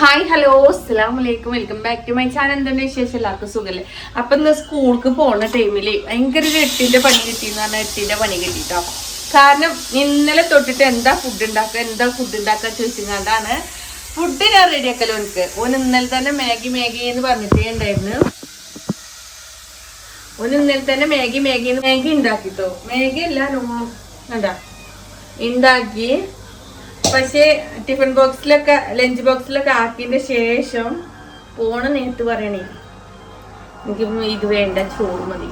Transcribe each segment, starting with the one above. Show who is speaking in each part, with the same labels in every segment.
Speaker 1: Hi hello അസ്സലാമു അലൈക്കും welcome back to my channel. എന്തുണ്ട് വിശേഷം? എല്ലാവർക്കും സുഖല്ലേ? അപ്പം ഇന്ന് സ്കൂൾക്ക് പോകുന്ന ടൈമിൽ ഭയങ്കര ഒരു എട്ടിൻ്റെ പണി കിട്ടിയെന്ന് പറഞ്ഞാൽ എട്ടിൻ്റെ പണി കിട്ടിയിട്ടോ. കാരണം ഇന്നലെ തൊട്ടിട്ട് എന്താ ഫുഡ് ഉണ്ടാക്കുക ചോദിച്ചുകൊണ്ടാണ് ഫുഡ് ഞാൻ റെഡിയാക്കല്ലോ. ഓൻ ഇന്നലെ തന്നെ മാഗി എന്ന് പറഞ്ഞിട്ടേ ഉണ്ടായിരുന്നു. ഇന്നലെ തന്നെ മാഗി ഉണ്ടാക്കിട്ടോ. മാഗി അല്ല എന്താ ഉണ്ടാക്കി. പക്ഷേ ടിഫിൻ ബോക്സിലൊക്കെ ലഞ്ച് ബോക്സിലൊക്കെ ആക്കിയതിന്റെ ശേഷം പോണ നേരത്ത് പറയണേ എനിക്ക് ഇത് വേണ്ട, ചോറ് മതി.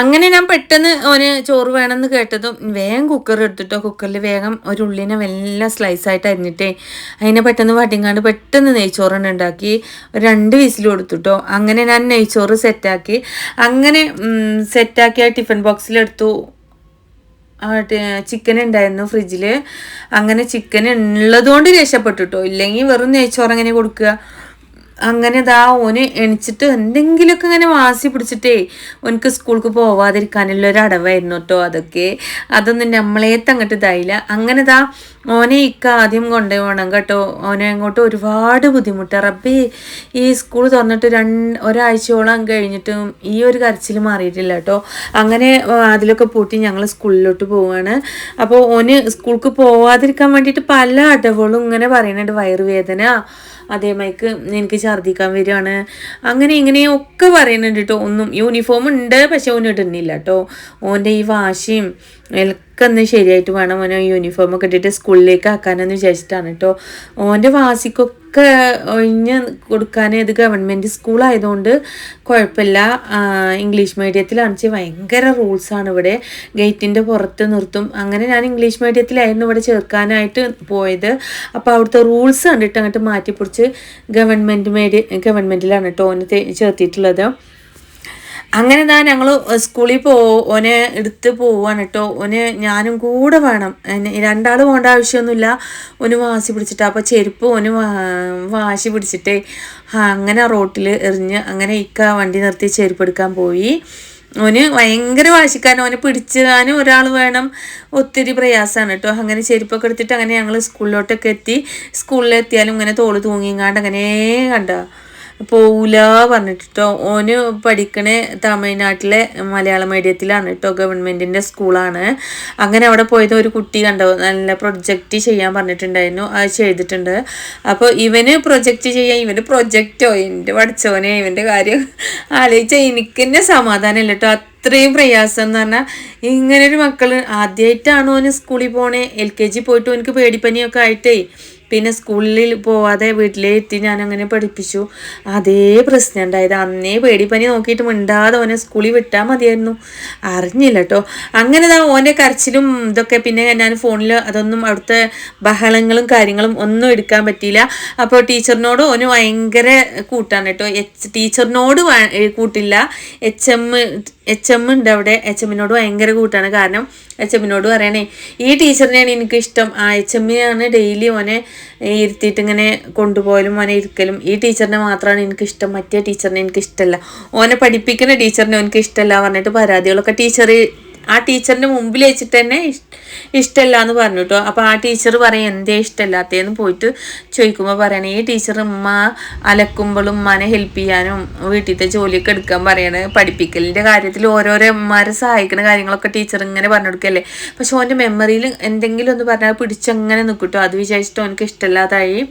Speaker 1: അങ്ങനെ ഞാൻ പെട്ടെന്ന് ഓന് ചോറ് വേണമെന്ന് കേട്ടതും വേഗം കുക്കർ എടുത്തിട്ടോ. കുക്കറിൽ വേഗം ഒരു ഉള്ളിനെ എല്ലാം സ്ലൈസായിട്ട് അരിഞ്ഞിട്ടേ അതിനെ പെട്ടെന്ന് വട്ടിങ്ങാണ്ട് പെട്ടെന്ന് നെയ്ച്ചോറെണ്ണം ഉണ്ടാക്കി 2 വിസിൽ കൊടുത്തുട്ടോ. അങ്ങനെ ഞാൻ നെയ്ച്ചോറ് സെറ്റാക്കി. അങ്ങനെ സെറ്റാക്കിയ ടിഫിൻ ബോക്സിലെടുത്തു. ചിക്കൻ ഉണ്ടായിരുന്നു ഫ്രിഡ്ജിൽ. അങ്ങനെ ചിക്കൻ ഉള്ളതുകൊണ്ട് രക്ഷപ്പെട്ടിട്ടോ, ഇല്ലെങ്കിൽ വെറും നെയ്ച്ചോറ് എങ്ങനെ കൊടുക്കുക. അങ്ങനെ ഓന് എണിച്ചിട്ട് എന്തെങ്കിലുമൊക്കെ ഇങ്ങനെ വാശി പിടിച്ചിട്ടേ ഓനക്ക് സ്കൂൾക്ക് പോവാതിരിക്കാനുള്ള ഒരു അടവായിരുന്നു കേട്ടോ. അതൊന്നും നമ്മളെ അങ്ങോട്ട് ഇതായില്ല. അങ്ങനെ ഓനെ ആദ്യം കൊണ്ടുപോകണം കേട്ടോ. ഓനെ അങ്ങോട്ട് ഒരുപാട് ബുദ്ധിമുട്ട്. റബ്ബേ, ഈ സ്കൂൾ തുറന്നിട്ട് ഒരാഴ്ചയോളം കഴിഞ്ഞിട്ടും ഈ ഒരു കരച്ചിൽ മാറിയിട്ടില്ല കേട്ടോ. അങ്ങനെ അതിലൊക്കെ പൂട്ടി ഞങ്ങൾ സ്കൂളിലോട്ട് പോവുകയാണ്. അപ്പോൾ ഓന് സ്കൂൾക്ക് പോവാതിരിക്കാൻ വേണ്ടിയിട്ട് പല അടവുകളും ഇങ്ങനെ പറയുന്നുണ്ട്. വയറുവേദന, അതേമാതിരിക്ക് എനിക്ക് ഛർദ്ദിക്കാൻ വരികയാണ്, അങ്ങനെ ഇങ്ങനെയൊക്കെ പറയുന്നുണ്ട് കേട്ടോ. ഒന്നും യൂണിഫോം ഉണ്ട്, പക്ഷെ ഓന് ഇടുന്നില്ല കേട്ടോ. ഓൻ്റെ ഈ വാശിയും ഒക്കെ ഒന്ന് ശരിയായിട്ട് വേണം ഓനെ യൂണിഫോമൊക്കെ ഇട്ടിട്ട് സ്കൂളിലേക്ക് ആക്കാനെന്ന് വിചാരിച്ചിട്ടാണ് കേട്ടോ. ഓൻ്റെ വാശിക്കൊക്കെ ഒഴിഞ്ഞ് കൊടുക്കാൻ ഇത് ഗവൺമെൻറ് സ്കൂളായതുകൊണ്ട് കുഴപ്പമില്ല. ഇംഗ്ലീഷ് മീഡിയത്തിലാണെന്ന് ഭയങ്കര റൂൾസാണ് ഇവിടെ. ഗേറ്റിൻ്റെ പുറത്ത് നിർത്തും. അങ്ങനെ ഞാൻ ഇംഗ്ലീഷ് മീഡിയത്തിലായിരുന്നു ഇവിടെ ചേർക്കാനായിട്ട് പോയത്. അപ്പോൾ അവിടുത്തെ റൂൾസ് കണ്ടിട്ട് അങ്ങോട്ട് മാറ്റിപ്പിടിച്ച് ഗവൺമെൻറ്റിലാണ് കേട്ടോ ഓനെ ചേർത്തിട്ടുള്ളത്. അങ്ങനെ ഞങ്ങൾ സ്കൂളിൽ ഓനെ എടുത്ത് പോവാണ് കേട്ടോ. ഞാനും കൂടെ വേണം. 2 പോകേണ്ട ആവശ്യമൊന്നുമില്ല. ഓന് വാശി പിടിച്ചിട്ട് അപ്പോൾ ചെരുപ്പ് ഓന് വാശി പിടിച്ചിട്ടേ അങ്ങനെ റോട്ടിൽ എറിഞ്ഞ് അങ്ങനെ വണ്ടി നിർത്തി ചെരുപ്പ് എടുക്കാൻ പോയി. ഓന് ഭയങ്കര വാശിക്കാരൻ. ഓനെ പിടിച്ചാനും ഒരാൾ വേണം. ഒത്തിരി പ്രയാസമാണ് കേട്ടോ. അങ്ങനെ ചെരുപ്പൊക്കെ എടുത്തിട്ട് അങ്ങനെ ഞങ്ങൾ സ്കൂളിലോട്ടൊക്കെ എത്തി. സ്കൂളിലെത്തിയാലും ഇങ്ങനെ തോള് തൂങ്ങിങ്ങാണ്ട് അങ്ങനെ പോവില്ല പറഞ്ഞിട്ടോ. ഓന് പഠിക്കണേ തമിഴ്നാട്ടിലെ മലയാളം മീഡിയത്തിലാണ് കേട്ടോ. ഗവൺമെൻറ്റിൻ്റെ സ്കൂളാണ്. അങ്ങനെ അവിടെ പോയത് ഒരു കുട്ടി കണ്ടോ, നല്ല പ്രൊജക്റ്റ് ചെയ്യാൻ പറഞ്ഞിട്ടുണ്ടായിരുന്നു. അത് ചെയ്തിട്ടുണ്ട്. അപ്പോൾ ഇവന് പ്രൊജക്റ്റോ എൻ്റെ പഠിച്ചവനെ ഇവൻ്റെ കാര്യം ആലോചിച്ചാൽ എനിക്ക് തന്നെ സമാധാനമില്ല കേട്ടോ. അത്രയും പ്രയാസം എന്ന് പറഞ്ഞാൽ ഇങ്ങനൊരു മക്കൾ ആദ്യമായിട്ടാണ് ഓന് സ്കൂളിൽ പോണേ. LKG പോയിട്ട് ഓനക്ക് പേടിപ്പനിയൊക്കെ ആയിട്ടേ പിന്നെ സ്കൂളിൽ പോവാതെ വീട്ടിലേ എത്തി ഞാനങ്ങനെ പഠിപ്പിച്ചു. അതേ പ്രശ്നം ഉണ്ടായത്. അന്നേ പേടിപ്പനി നോക്കിയിട്ട് മിണ്ടാതെ ഓനെ സ്കൂളിൽ വിട്ടാൽ മതിയായിരുന്നു. അറിഞ്ഞില്ല കേട്ടോ. അങ്ങനെ ഓൻ്റെ കരച്ചിലും ഇതൊക്കെ പിന്നെ ഞാൻ ഫോണിൽ അതൊന്നും അവിടുത്തെ ബഹളങ്ങളും കാര്യങ്ങളും ഒന്നും എടുക്കാൻ പറ്റിയില്ല. അപ്പോൾ ടീച്ചറിനോട് ഓന് ഭയങ്കര കൂട്ടാണ് കേട്ടോ. ടീച്ചറിനോട് കൂട്ടില്ല. HM ഉണ്ട് അവിടെ. HMനോട് ഭയങ്കര കൂട്ടാണ്. കാരണം HMനോട് പറയണേ ഈ ടീച്ചറിനെയാണ് എനിക്കിഷ്ടം. HMയാണ് ഡെയിലി ഓനെ ഇരുത്തിയിട്ട് ഇങ്ങനെ കൊണ്ടുപോയാലും ഓനെ ഇരിക്കലും. ഈ ടീച്ചറിനെ മാത്രമാണ് എനിക്കിഷ്ടം, മറ്റേ ടീച്ചറിനെ എനിക്കിഷ്ടമല്ല, ഓനെ പഠിപ്പിക്കുന്ന ടീച്ചറിനെ എനിക്ക് ഇഷ്ടമല്ല പറഞ്ഞിട്ട് പരാതികളൊക്കെ ആ ടീച്ചറിൻ്റെ മുമ്പിൽ വെച്ചിട്ട് തന്നെ ഇഷ്ടമല്ല എന്ന് പറഞ്ഞു കേട്ടോ. അപ്പോൾ ആ ടീച്ചർ പറയും എന്തേ ഇഷ്ടമല്ലാത്തതെന്ന് പോയിട്ട് ചോദിക്കുമ്പോൾ പറയണേ ഈ ടീച്ചർ ഉമ്മ അലക്കുമ്പോഴും ഉമ്മാനെ ഹെൽപ്പ് ചെയ്യാനും വീട്ടിലത്തെ ജോലിയൊക്കെ എടുക്കാൻ പറയണേ. പഠിപ്പിക്കലിൻ്റെ കാര്യത്തിൽ ഓരോരോ ഉമ്മാരെ സഹായിക്കുന്ന കാര്യങ്ങളൊക്കെ ടീച്ചർ ഇങ്ങനെ പറഞ്ഞു കൊടുക്കല്ലേ. പക്ഷെ ഓൻ്റെ മെമ്മറിയിൽ എന്തെങ്കിലും ഒന്ന് പറഞ്ഞാൽ പിടിച്ചങ്ങനെ നിൽക്കും കേട്ടോ. അത് വിചാരിച്ചിട്ട് ഓനക്ക് ഇഷ്ടമല്ലാതായി.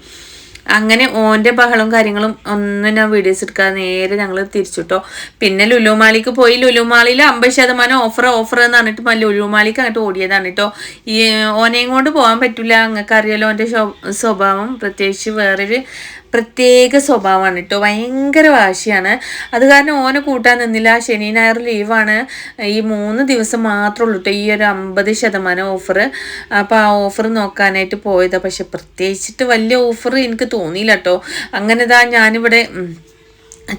Speaker 1: അങ്ങനെ ഓൻ്റെ ബഹളവും കാര്യങ്ങളും ഒന്നും ഞാൻ വീഡിയോസ് എടുക്കാതെ നേരെ ഞങ്ങൾ തിരിച്ചിട്ടോ. പിന്നെ ലുലുമാളിക്ക് പോയി. ലുലുമാളിയിൽ 50% ഓഫർ എന്ന് പറഞ്ഞിട്ട് ലുലുമാളിക്ക് അങ്ങോട്ട് ഓടിയതാണ് കേട്ടോ. ഈ ഓനെയും കൊണ്ട് പോകാൻ പറ്റില്ല. നിങ്ങൾക്ക് അറിയാലോ ഓൻ്റെ സ്വഭാവം. പ്രത്യേകിച്ച് വേറൊരു പ്രത്യേക സ്വഭാവമാണ് കേട്ടോ. ഭയങ്കര വാശിയാണ്. അത് കാരണം ഓനെ കൂട്ടാൻ നിന്നില്ല. ശനി ഞായർ ലീവാണ്. ഈ 3 ദിവസം മാത്രമേ ഉള്ളൂ കേട്ടോ ഈ ഒരു 50% ഓഫർ. അപ്പോൾ ആ ഓഫർ നോക്കാനായിട്ട് പോയതാണ്. പക്ഷെ പ്രത്യേകിച്ചിട്ട് വലിയ ഓഫർ എനിക്ക് തോന്നിയില്ല കേട്ടോ. അങ്ങനെ ഞാനിവിടെ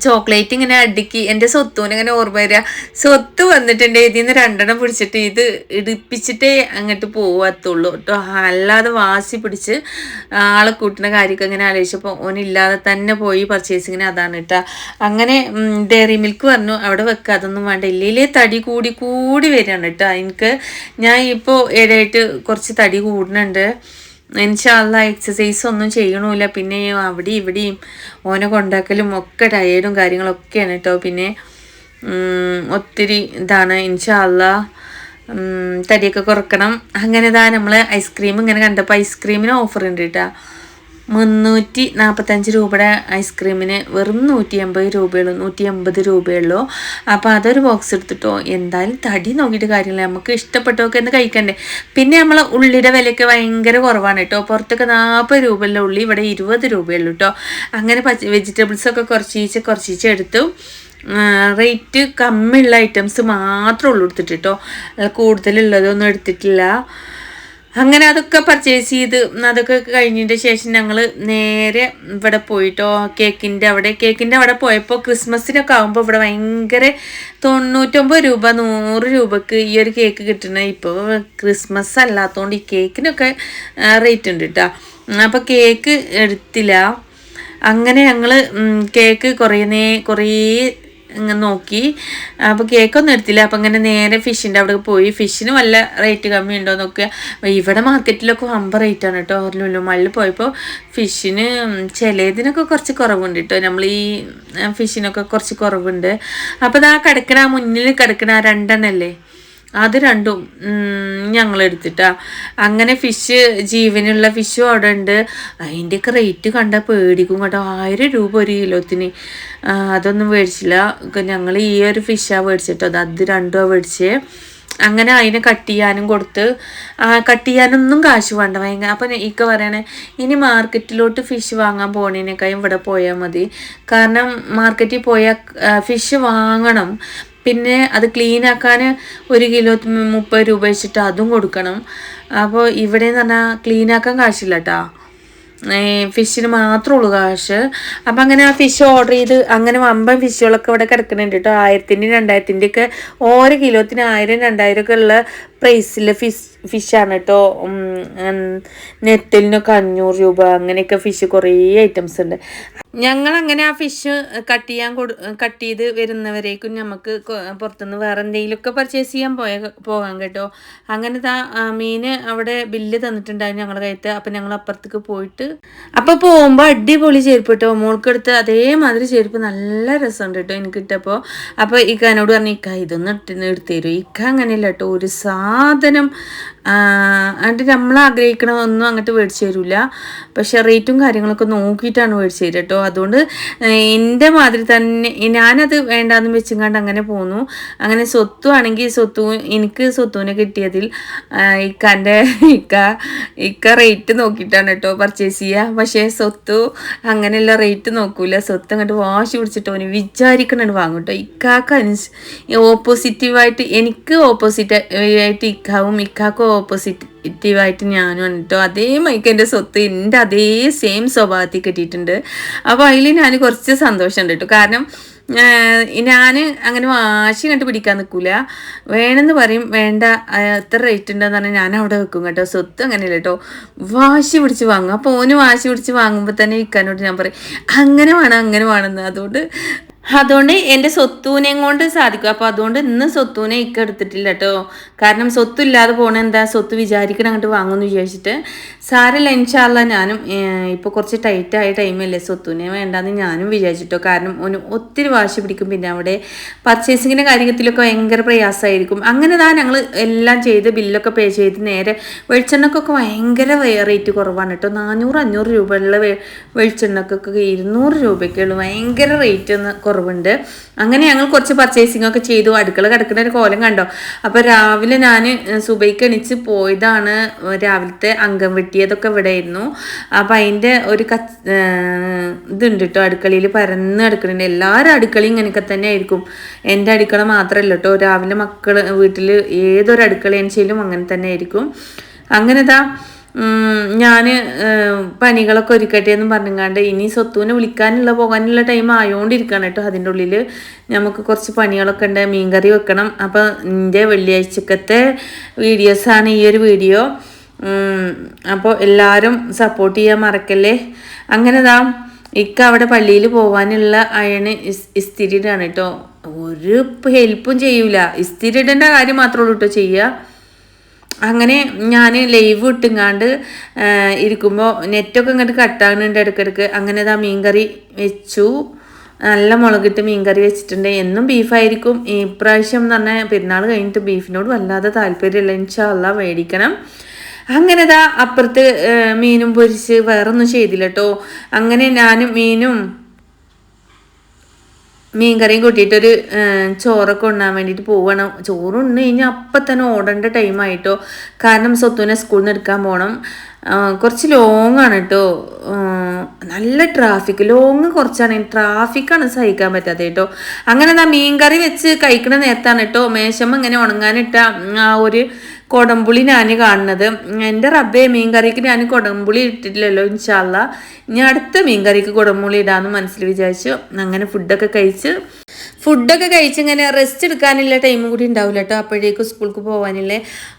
Speaker 1: ചോക്ലേറ്റ് ഇങ്ങനെ അടുക്കി എൻ്റെ സ്വത്തൂന് ഇങ്ങനെ ഓർമ്മ വരിക. സ്വത്ത് വന്നിട്ടുണ്ട്. ഇതിൽ നിന്ന് 2 പിടിച്ചിട്ട് ഇത് ഇടിപ്പിച്ചിട്ടേ അങ്ങോട്ട് പോവാത്തുള്ളൂ കേട്ടോ. അല്ലാതെ വാശി പിടിച്ച് ആളെ കൂട്ടുന്ന കാര്യമൊക്കെ ഇങ്ങനെ ആലോചിച്ചപ്പോൾ ഓനില്ലാതെ തന്നെ പോയി പർച്ചേസിങ്ങിന്. അതാണ് കേട്ടോ. അങ്ങനെ ഡയറി മിൽക്ക് പറഞ്ഞു അവിടെ വെക്കുക, അതൊന്നും വേണ്ട, ഇല്ലേ തടി കൂടി വരികയാണ് കേട്ടോ. ഞാൻ ഇപ്പോൾ ഇടയായിട്ട് കുറച്ച് തടി കൂടുന്നുണ്ട്. ഇൻഷാ അല്ലാഹ് എക്സസൈസ് ഒന്നും ചെയ്യണമില്ല. പിന്നെ അവിടെ ഇവിടെയും ഓനെ കൊണ്ടാക്കലും ഒക്കെ ടയേർഡും കാര്യങ്ങളൊക്കെയാണ് കേട്ടോ. പിന്നെ ഒത്തിരി ഇതാണ്. ഇൻഷാ അല്ലാഹ് തടിയൊക്കെ കുറക്കണം. അങ്ങനെ ഇതാ നമ്മൾ ഐസ്ക്രീം ഇങ്ങനെ കണ്ടപ്പോൾ ഐസ്ക്രീമിന് ഓഫർ ഉണ്ട് കേട്ടോ. 345 രൂപയുടെ ഐസ്ക്രീമിന് വെറും 180 രൂപയുള്ളൂ, 180 രൂപയുള്ളൂ. അപ്പോൾ അതൊരു ബോക്സ് എടുത്തിട്ടോ. എന്തായാലും തടി നോക്കിയിട്ട് കാര്യമില്ല, നമുക്ക് ഇഷ്ടപ്പെട്ടൊക്കെ ഒന്ന് കഴിക്കണ്ടേ. പിന്നെ നമ്മൾ ഉള്ളിയുടെ വിലയൊക്കെ ഭയങ്കര കുറവാണ് കേട്ടോ. പുറത്തൊക്കെ 40 രൂപയുള്ള ഉള്ളി ഇവിടെ 20 രൂപയുള്ളൂ കേട്ടോ. അങ്ങനെ വെജിറ്റബിൾസൊക്കെ കുറച്ചീച്ച് എടുത്തു. റേറ്റ് കമ്മിയുള്ള ഐറ്റംസ് മാത്രമേ ഉള്ളൂ എടുത്തിട്ട് കേട്ടോ. കൂടുതലുള്ളതൊന്നും എടുത്തിട്ടില്ല. അങ്ങനെ അതൊക്കെ പർച്ചേസ് ചെയ്ത് അതൊക്കെ കഴിഞ്ഞതിൻ്റെ ശേഷം ഞങ്ങൾ നേരെ ഇവിടെ പോയിട്ടോ കേക്കിൻ്റെ അവിടെ പോയപ്പോൾ ക്രിസ്മസിനൊക്കെ ആകുമ്പോൾ ഇവിടെ ഭയങ്കര 99 രൂപ 100 രൂപക്ക് ഈ ഒരു കേക്ക് കിട്ടണ. ഇപ്പോൾ ക്രിസ്മസ് അല്ലാത്തതുകൊണ്ട് ഈ കേക്കിനൊക്കെ റേറ്റ് ഉണ്ട് കേട്ടോ. അപ്പോൾ കേക്ക് എടുത്തില്ല. അങ്ങനെ ഞങ്ങൾ കേക്ക് കുറേ നോക്കി. അപ്പോൾ കേക്കൊന്നും എടുത്തില്ല. അപ്പം അങ്ങനെ നേരെ ഫിഷിൻ്റെ അവിടെ പോയി. ഫിഷിന് വല്ല റേറ്റ് കമ്മി ഉണ്ടോ എന്നൊക്കെ. ഇവിടെ മാർക്കറ്റിലൊക്കെ വമ്പ റേറ്റാണ് കേട്ടോ. ലുലു മാളിൽ പോയപ്പോൾ ഫിഷിന് ചിലതിനൊക്കെ കുറച്ച് കുറവുണ്ട് കേട്ടോ. നമ്മൾ ഈ ഫിഷിനൊക്കെ കുറച്ച് കുറവുണ്ട്. അപ്പോൾ ഇതാ മുന്നിൽ കിടക്കണ 2 എണ്ണല്ലേ, അത് രണ്ടും ഞങ്ങൾ എടുത്തിട്ടാ. അങ്ങനെ ഫിഷ് ജീവനുള്ള ഫിഷും അവിടെ ഉണ്ട്. അതിൻ്റെയൊക്കെ റേറ്റ് കണ്ടാൽ പേടിക്കും കേട്ടോ. 1000 രൂപ 1 കിലോത്തിന്. അതൊന്നും മേടിച്ചില്ല. ഞങ്ങൾ ഈ ഒരു ഫിഷാണ് മേടിച്ചിട്ടോ. അത് രണ്ടുമാണ് മേടിച്ചേ. അങ്ങനെ അതിനെ കട്ട് ചെയ്യാനും കൊടുത്ത്. കട്ട് ചെയ്യാനൊന്നും കാശ് വേണ്ട ഭയങ്കര. അപ്പം ഇക്ക പറയണേ ഇനി മാർക്കറ്റിലോട്ട് ഫിഷ് വാങ്ങാൻ പോണേനേക്കാളും ഇവിടെ പോയാൽ മതി. കാരണം മാർക്കറ്റിൽ പോയാൽ ഫിഷ് വാങ്ങണം, പിന്നെ അത് ക്ലീൻ ആക്കാൻ 1 കിലോ 30 രൂപ വെച്ചിട്ട് അതും കൊടുക്കണം. അപ്പോൾ ഇവിടെ എന്ന് പറഞ്ഞാൽ ക്ലീൻ ആക്കാൻ കാശില്ല കേട്ടോ. ഫിഷിന് മാത്രമേ ഉള്ളൂ കാശ്. അപ്പം അങ്ങനെ ആ ഫിഷ് ഓർഡർ ചെയ്ത് അങ്ങനെ വമ്പൻ ഫിഷുകളൊക്കെ ഇവിടെ കിടക്കുന്നുണ്ട് കേട്ടോ. 1000-ൻ്റെ 2000-ൻ്റെ ഓരോ കിലോത്തിന് 1000 2000 ഒക്കെ ഉള്ള പ്രൈസിൽ ഫിഷാണ് കേട്ടോ. നെത്തലിനൊക്കെ 500 രൂപ അങ്ങനെയൊക്കെ ഫിഷ് കുറേ ഐറ്റംസ് ഉണ്ട്. ഞങ്ങളങ്ങനെ ആ ഫിഷ് കട്ട് ചെയ്ത് വരുന്നവരേക്കും നമുക്ക് പുറത്തുനിന്ന് വേറെ എന്തെങ്കിലുമൊക്കെ പർച്ചേസ് ചെയ്യാൻ പോകാം കേട്ടോ. അങ്ങനെ മീൻ അവിടെ ബില്ല് തന്നിട്ടുണ്ടായിരുന്നു ഞങ്ങളുടെ കയ്യത്ത്. അപ്പം ഞങ്ങൾ അപ്പുറത്തേക്ക് പോയിട്ട് അപ്പോൾ പോകുമ്പോൾ അടിപൊളി ചെരുപ്പ് കേട്ടോ. മോൾക്കെടുത്ത് അതേമാതിരി ചെരുപ്പ് നല്ല രസമുണ്ട് കേട്ടോ എനിക്ക് കിട്ടപ്പോൾ. അപ്പോൾ ഇക്കാനോട് പറഞ്ഞു ഇക്ക ഇതൊന്നും എടുത്തു തരുമോ. ഇക്ക അങ്ങനെയല്ല കേട്ടോ, ഒരു സാധനം എന്നിട്ട് നമ്മൾ ആഗ്രഹിക്കണമൊന്നും അങ്ങോട്ട് മേടിച്ച് തരില്ല. പക്ഷെ റേറ്റും കാര്യങ്ങളൊക്കെ നോക്കിയിട്ടാണ് മേടിച്ച് തരിക കേട്ടോ. അതുകൊണ്ട് എൻ്റെ മാതിരി തന്നെ ഞാനത് വേണ്ടാന്ന് വെച്ചുകൊണ്ട് അങ്ങനെ പോന്നു. അങ്ങനെ സ്വത്തു ആണെങ്കിൽ എനിക്ക് സ്വത്തുവിനെ കിട്ടിയതിൽ ഇക്ക റേറ്റ് നോക്കിയിട്ടാണ് കേട്ടോ പർച്ചേസ് ചെയ്യുക. പക്ഷേ സ്വത്തു അങ്ങനെയുള്ള റേറ്റ് നോക്കൂല. സ്വത്ത് അങ്ങോട്ട് വാശി പിടിച്ചിട്ടോ അവന് വിചാരിക്കണത് വാങ്ങും കേട്ടോ. ഇക്കാക്ക് ഓപ്പോസിറ്റീവായിട്ട് എനിക്ക് ഓപ്പോസിറ്റായിട്ട് ഇക്കാക്കും ഓപ്പോസിറ്റീവായിട്ട് ഞാനും ആണ് കേട്ടോ. അതേ മൈക്ക് എൻ്റെ സ്വത്ത് എൻ്റെ അതേ സെയിം സ്വഭാവത്തിൽ കിട്ടിയിട്ടുണ്ട്. അപ്പോൾ അതിൽ ഞാൻ കുറച്ച് സന്തോഷമുണ്ട് കേട്ടോ. കാരണം ഞാൻ അങ്ങനെ വാശി കണ്ട് പിടിക്കാൻ നിൽക്കില്ല. വേണമെന്ന് പറയും, വേണ്ട എത്ര റേറ്റ് ഉണ്ടെന്ന് പറഞ്ഞാൽ ഞാൻ അവിടെ വെക്കും കേട്ടോ. സ്വത്ത് അങ്ങനെയല്ല കേട്ടോ, വാശി പിടിച്ച് വാങ്ങും. അപ്പോൾ ഓന് വാശി പിടിച്ച് വാങ്ങുമ്പോൾ തന്നെ ഇക്കാനോട് ഞാൻ പറയും അങ്ങനെ വേണമെന്ന്. അതുകൊണ്ട് എൻ്റെ സ്വത്തൂനെയും കൊണ്ട് സാധിക്കും. അപ്പോൾ അതുകൊണ്ട് ഇന്ന് സ്വത്തൂനെ ഇക്ക എടുത്തിട്ടില്ല കേട്ടോ. കാരണം സ്വത്തില്ലാതെ പോകണ എന്താ, സ്വത്ത് വിചാരിക്കണം അങ്ങോട്ട് വാങ്ങുമെന്ന് വിചാരിച്ചിട്ട്. സാരമില്ല, ഇൻഷാ അല്ലാ ഞാനും ഇപ്പോൾ കുറച്ച് ടൈറ്റായ ടൈമല്ലേ, സ്വത്തൂനെ വേണ്ടാന്ന് ഞാനും വിചാരിച്ചിട്ടോ. കാരണം ഒത്തിരി വാശി പിടിക്കും. പിന്നെ അവിടെ പർച്ചേസിങ്ങിൻ്റെ കാര്യത്തിലൊക്കെ ഭയങ്കര പ്രയാസമായിരിക്കും. അങ്ങനെ ഞങ്ങൾ എല്ലാം ചെയ്ത് ബില്ലൊക്കെ പേ ചെയ്ത് നേരെ വെളിച്ചെണ്ണക്കൊക്കെ ഭയങ്കര റേറ്റ് കുറവാണ് കേട്ടോ. 400-500 രൂപയുള്ള വെളിച്ചെണ്ണക്കൊക്കെ 200 രൂപയൊക്കെ ഉള്ളൂ. ഭയങ്കര റേറ്റ് കുറവുണ്ട്. അങ്ങനെ ഞങ്ങൾ കുറച്ച് പർച്ചേസിംഗ് ഒക്കെ ചെയ്തു. അടുക്കള കിടക്കുന്ന ഒരു കോലം കണ്ടോ. അപ്പോൾ രാവിലെ ഞാൻ സുബൈക്ക് എണിച്ച് പോയതാണ്. രാവിലത്തെ അംഗം വെട്ടിയതൊക്കെ ഇവിടെ ആയിരുന്നു. അപ്പം അതിൻ്റെ ഒരു ഇതുണ്ട് കേട്ടോ. അടുക്കളയിൽ പരന്ന് കിടക്കുന്നുണ്ട്. എല്ലാവരും അടുക്കളയും ഇങ്ങനെയൊക്കെ തന്നെ ആയിരിക്കും. എൻ്റെ അടുക്കള മാത്രമല്ല കേട്ടോ, രാവിലെ വീട്ടിൽ ഏതൊരു അടുക്കളയെന്ന് അങ്ങനെ തന്നെ ആയിരിക്കും. അങ്ങനെ ഞാൻ പണികളൊക്കെ ഒരുക്കട്ടെ എന്ന് പറഞ്ഞുകൊണ്ട് ഇനി സ്വത്തുവിനെ പോകാനുള്ള ടൈം ആയോണ്ടിരിക്കുകയാണ് കേട്ടോ. അതിൻ്റെ ഉള്ളിൽ നമുക്ക് കുറച്ച് പണികളൊക്കെ ഉണ്ട്. മീൻകറി വെക്കണം. അപ്പോൾ എൻ്റെ വെള്ളിയാഴ്ചക്കത്തെ വീഡിയോസാണ് ഈ ഒരു വീഡിയോ. അപ്പോൾ എല്ലാവരും സപ്പോർട്ട് ചെയ്യാൻ മറക്കല്ലേ. അങ്ങനെ ഇക്ക അവിടെ പള്ളിയിൽ പോകാനുള്ള അയണ് ഇസ്തിരിയിടാണ് കേട്ടോ. ഒരു ഹെൽപ്പും ചെയ്യൂല, ഇസ്തിരിടേണ്ട കാര്യം മാത്രമേ ഉള്ളൂ കേട്ടോ ചെയ്യുക. അങ്ങനെ ഞാൻ ലൈവ് ഇട്ടുങ്ങാണ്ട് ഇരിക്കുമ്പോൾ നെറ്റൊക്കെ ഇങ്ങോട്ട് കട്ടാകുന്നുണ്ട് ഇടയ്ക്കിടയ്ക്ക്. അങ്ങനെ ഇതാ മീൻകറി വെച്ചു. നല്ല മുളകിട്ട് മീൻകറി വെച്ചിട്ടുണ്ട്. എന്നും ബീഫായിരിക്കും. ഇപ്രാവശ്യം എന്ന് പറഞ്ഞാൽ പെരുന്നാൾ കഴിഞ്ഞിട്ട് ബീഫിനോട് വല്ലാതെ താല്പര്യമില്ല. ഇൻഷാ അല്ലാ മേടിക്കണം. അങ്ങനെ ഇതാ അപ്പുറത്ത് മീനും പൊരിച്ച് വേറൊന്നും ചെയ്തില്ല കേട്ടോ. അങ്ങനെ ഞാനും മീൻകറിയും കൂട്ടിയിട്ടൊരു ചോറൊക്കെ ഉണ്ണാൻ വേണ്ടിയിട്ട് പോവുകയാണ്. ചോറ് ഉണ്ണു കഴിഞ്ഞാൽ അപ്പം തന്നെ ഓടേണ്ട ടൈമായിട്ടോ. കാരണം സ്വത്തുവിനെ സ്കൂളിൽ നിന്ന് എടുക്കാൻ പോകണം. കുറച്ച് ലോങ് ആണ് കേട്ടോ. നല്ല ട്രാഫിക്, ലോങ് കുറച്ചാണ്, ട്രാഫിക്കാണ് സഹിക്കാൻ പറ്റാത്ത കേട്ടോ. അങ്ങനെ എന്താ മീൻകറി വെച്ച് കഴിക്കണ നേരത്താണ് കേട്ടോ മേശമ്മ ഇങ്ങനെ ഉണങ്ങാനിട്ട ആ ഒരു കൊടംപുളി ഞാൻ കാണുന്നത്. എൻ്റെ റബ്ബേ, മീൻകറിക്ക് ഞാൻ കൊടംപുളി ഇട്ടിട്ടില്ലല്ലോ. ഇൻഷാ അല്ലാ ഇനി അടുത്ത മീൻകറിക്ക് കൊടംപുളി ഇടാമെന്ന് മനസ്സിൽ വിചാരിച്ചു. അങ്ങനെ ഫുഡൊക്കെ കഴിച്ച് ഇങ്ങനെ റെസ്റ്റ് എടുക്കാനുള്ള ടൈമും കൂടി ഉണ്ടാവില്ല കേട്ടോ. അപ്പോഴേക്കും സ്കൂൾക്ക് പോകാനുള്ള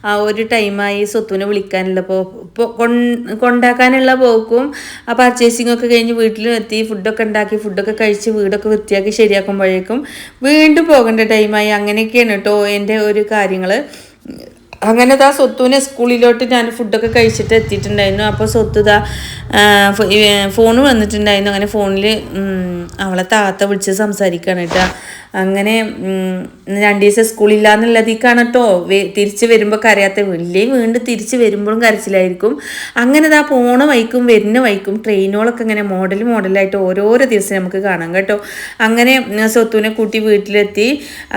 Speaker 1: ആ ഒരു ടൈമായി. സ്വത്തുവിനെ വിളിക്കാനുള്ള കൊണ്ടാക്കാനുള്ള പോക്കും ആ പർച്ചേസിംഗ് ഒക്കെ കഴിഞ്ഞ് വീട്ടിലും എത്തി. ഫുഡൊക്കെ ഉണ്ടാക്കി ഫുഡൊക്കെ കഴിച്ച് വീടൊക്കെ വൃത്തിയാക്കി ശരിയാക്കുമ്പോഴേക്കും വീണ്ടും പോകേണ്ട ടൈമായി. അങ്ങനെയൊക്കെയാണ് കേട്ടോ എൻ്റെ ഒരു കാര്യങ്ങൾ. അങ്ങനെ ഇതാ സ്വത്തുവിനെ സ്കൂളിലോട്ട് ഞാൻ ഫുഡൊക്കെ കഴിച്ചിട്ട് എത്തിയിട്ടുണ്ടായിരുന്നു. അപ്പോൾ സ്വത്ത് ഇതാ ഫോൺ വന്നിട്ടുണ്ടായിരുന്നു. അങ്ങനെ ഫോണിൽ അവളെ താത്ത വിളിച്ച് സംസാരിക്കുകയാണ് കേട്ടോ. അങ്ങനെ 2 ദിവസം സ്കൂളില്ല എന്നുള്ളതിക്കാണ് കേട്ടോ തിരിച്ച് വരുമ്പോൾ കരയാത്ത. വീണ്ടും തിരിച്ച് വരുമ്പോഴും കരച്ചിലായിരിക്കും. അങ്ങനെ ഇതാ പോണ വൈക്കും വരുന്ന വൈക്കും ട്രെയിനുകളൊക്കെ ഇങ്ങനെ മോഡലായിട്ട് ഓരോരോ ദിവസം നമുക്ക് കാണാം കേട്ടോ. അങ്ങനെ സ്വത്തുവിനെ കൂട്ടി വീട്ടിലെത്തി.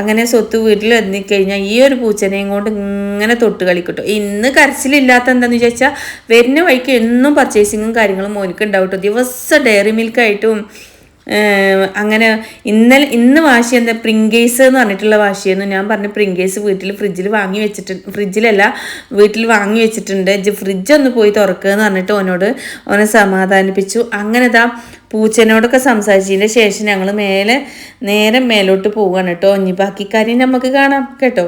Speaker 1: അങ്ങനെ സ്വത്ത് വീട്ടിൽ എത്തിക്കഴിഞ്ഞാൽ ഈ ഒരു പൂച്ചനെയും കൊണ്ട് ഇങ്ങനെ തൊട്ട് കളിക്കട്ടോ. ഇന്ന് കരച്ചിലില്ലാത്ത എന്താണെന്ന് ചോദിച്ചാൽ വരുന്ന വഴിക്ക് എന്നും പർച്ചേസിങ്ങും കാര്യങ്ങളും മോനിക്ക് ഉണ്ടാവും കേട്ടോ. ദിവസം ഡയറി മിൽക്കായിട്ടും അങ്ങനെ ഇന്ന് വാശി എന്താ പ്രിങ്കേസ് എന്ന് പറഞ്ഞിട്ടുള്ള വാശിയായിരുന്നു. ഞാൻ പറഞ്ഞു പ്രിങ്കേസ് ഫ്രിഡ്ജിൽ വാങ്ങി വെച്ചിട്ടുണ്ട്, ഫ്രിഡ്ജ് ഒന്ന് പോയി തുറക്കുക എന്ന് പറഞ്ഞിട്ട് ഓനെ സമാധാനിപ്പിച്ചു. അങ്ങനെ ഇതാ പൂച്ചനോടൊക്കെ സംസാരിച്ചതിൻ്റെ ശേഷം ഞങ്ങൾ നേരെ മേലോട്ട് പോവുകയാണ് കേട്ടോ. ഇനി ബാക്കി കാര്യം നമുക്ക് കാണാം കേട്ടോ.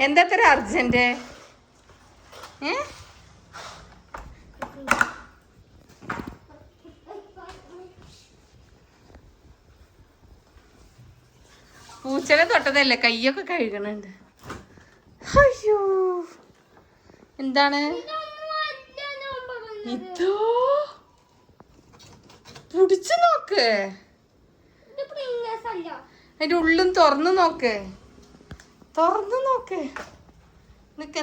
Speaker 1: എന്താ അത്ര അർജന്റ്? പൂച്ചനെ തൊട്ടതല്ലേ, കയ്യൊക്കെ കഴുകണുണ്ട്. അയ്യോ, എന്താണ് ഇതോ? പിടിച്ചു നോക്ക്, അതിന്റെ ഉള്ളും തുറന്നു നോക്ക്. നിക്ക്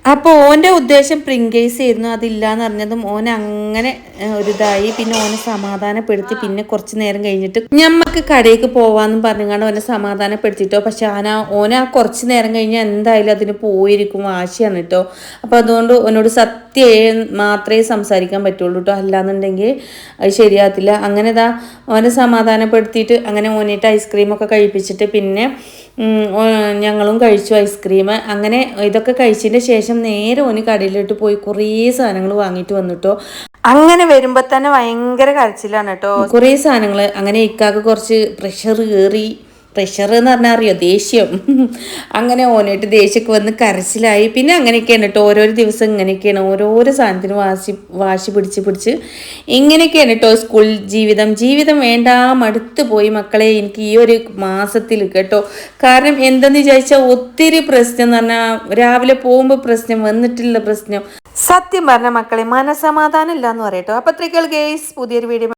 Speaker 1: അപ്പോൾ ഓൻ്റെ ഉദ്ദേശം പ്രിങ്കേസ് ആയിരുന്നു. അതില്ലാന്ന് പറഞ്ഞതും ഓൻ അങ്ങനെ ഒരിതായി. പിന്നെ ഓനെ സമാധാനപ്പെടുത്തി. പിന്നെ കുറച്ച് നേരം കഴിഞ്ഞിട്ട് ഞമ്മക്ക് കടയിലേക്ക് പോവാന്നും പറഞ്ഞുകൊണ്ട് ഓനെ സമാധാനപ്പെടുത്തിയിട്ടോ. പക്ഷെ ഓന കുറച്ച് നേരം കഴിഞ്ഞാൽ എന്തായാലും അതിന് പോയിരിക്കും, വാശിയാണ് കേട്ടോ. അപ്പോൾ അതുകൊണ്ട് ഓനോട് സത്യം മാത്രമേ സംസാരിക്കാൻ പറ്റുള്ളൂ കേട്ടോ, അല്ലാന്നുണ്ടെങ്കിൽ അത് ശരിയാകത്തില്ല. അങ്ങനെ ഓനെ സമാധാനപ്പെടുത്തിയിട്ട് അങ്ങനെ ഓനിട്ട് ഐസ്ക്രീമൊക്കെ കഴിപ്പിച്ചിട്ട് പിന്നെ ഞങ്ങളും കഴിച്ചു ഐസ്ക്രീം. അങ്ങനെ ഇതൊക്കെ കഴിച്ചതിൻ്റെ ശേഷം നേരെ ഓന് കടയിലോട്ട് പോയി കുറേ സാധനങ്ങൾ വാങ്ങിയിട്ട് വന്നിട്ടോ. അങ്ങനെ വരുമ്പോൾ തന്നെ ഭയങ്കര കരച്ചിലാണ് കേട്ടോ. കുറേ സാധനങ്ങൾ. അങ്ങനെ ഇക്കാക്ക് കുറച്ച് പ്രഷർ എന്ന് പറഞ്ഞാൽ അറിയോ, ദേഷ്യം. അങ്ങനെ ഓനായിട്ട് ദേഷ്യമൊക്കെ വന്ന് കരച്ചിലായി. പിന്നെ അങ്ങനെയൊക്കെയാണ് കേട്ടോ ഓരോരോ ദിവസം ഇങ്ങനെയൊക്കെയാണ്. ഓരോരോ സാധനത്തിന് വാശി പിടിച്ച് ഇങ്ങനെയൊക്കെയാണ് കേട്ടോ സ്കൂൾ ജീവിതം വേണ്ടാ മടുത്ത് പോയി മക്കളെ എനിക്ക് ഈ ഒരു മാസത്തിൽ കേട്ടോ. കാരണം എന്തെന്ന് വിചാരിച്ചാൽ ഒത്തിരി പ്രശ്നം എന്ന് പറഞ്ഞാൽ രാവിലെ പോകുമ്പോൾ പ്രശ്നം, വന്നിട്ടുള്ള പ്രശ്നം. സത്യം പറഞ്ഞ മക്കളെ മനസമാധാനം ഇല്ല എന്ന് പറയട്ടോ. അപ്പോൾ അത്രയ്ക്കുള്ള ഗേസ് പുതിയൊരു വീഡിയോ